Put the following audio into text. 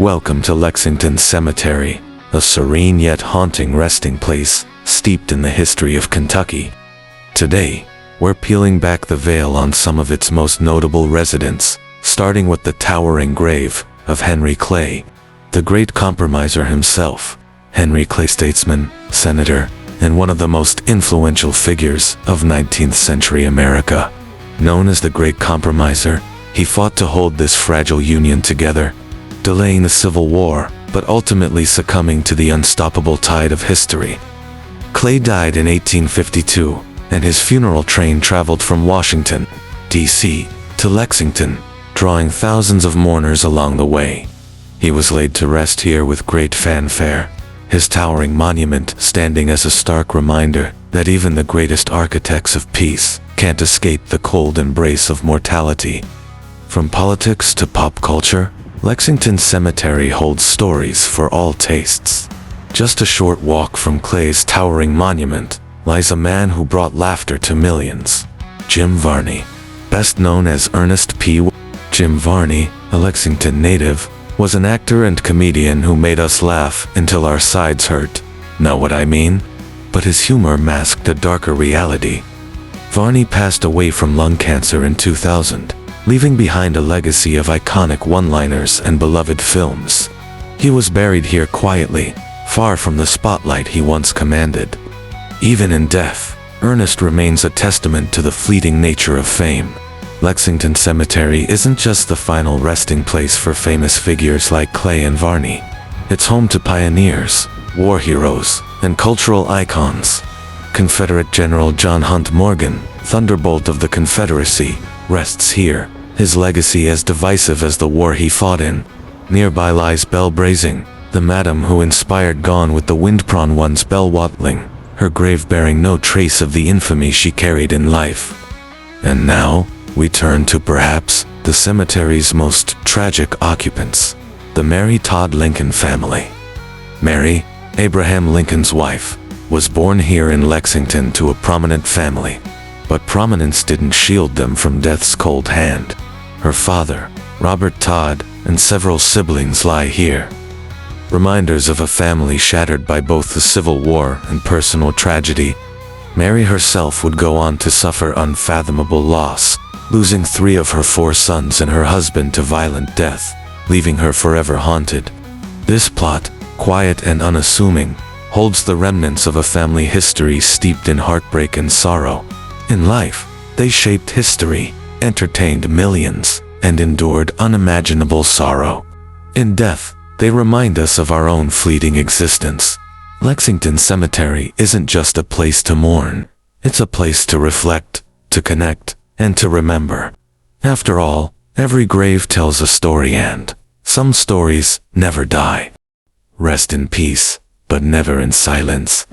Welcome to Lexington Cemetery, a serene yet haunting resting place steeped in the history of Kentucky. Today, we're peeling back the veil on some of its most notable residents, starting with the towering grave of Henry Clay, the great compromiser himself. Henry Clay, statesman, senator, and one of the most influential figures of 19th century America. Known as the Great Compromiser, he fought to hold this fragile union together, delaying the Civil War, but ultimately succumbing to the unstoppable tide of history. Clay died in 1852, and his funeral train traveled from Washington, D.C., to Lexington, drawing thousands of mourners along the way. He was laid to rest here with great fanfare, his towering monument standing as a stark reminder that even the greatest architects of peace can't escape the cold embrace of mortality. From politics to pop culture, Lexington Cemetery holds stories for all tastes. Just a short walk from Clay's towering monument lies a man who brought laughter to millions. Jim Varney, best known as Ernest P. Jim Varney, a Lexington native, was an actor and comedian who made us laugh until our sides hurt. Know what I mean? But his humor masked a darker reality. Varney passed away from lung cancer in 2000. Leaving behind a legacy of iconic one-liners and beloved films. He was buried here quietly, far from the spotlight he once commanded. Even in death, Ernest remains a testament to the fleeting nature of fame. Lexington Cemetery isn't just the final resting place for famous figures like Clay and Varney. It's home to pioneers, war heroes, and cultural icons. Confederate General John Hunt Morgan, Thunderbolt of the Confederacy, rests here, his legacy as divisive as the war he fought in. Nearby lies Belle Brazing, the madam who inspired Gone with the Wind. Prawn one's Belle Watling, her grave bearing no trace of the infamy she carried in life. And now, we turn to perhaps the cemetery's most tragic occupants, the Mary Todd Lincoln family. Mary, Abraham Lincoln's wife, was born here in Lexington to a prominent family. But prominence didn't shield them from death's cold hand. Her father, Robert Todd, and several siblings lie here. Reminders of a family shattered by both the Civil War and personal tragedy. Mary herself would go on to suffer unfathomable loss, losing 3 of her 4 sons and her husband to violent death, leaving her forever haunted. This plot, quiet and unassuming, holds the remnants of a family history steeped in heartbreak and sorrow. In life, they shaped history, entertained millions, and endured unimaginable sorrow. In death, they remind us of our own fleeting existence. Lexington Cemetery isn't just a place to mourn, it's a place to reflect, to connect, and to remember. After all, every grave tells a story, and some stories never die. Rest in peace, but never in silence.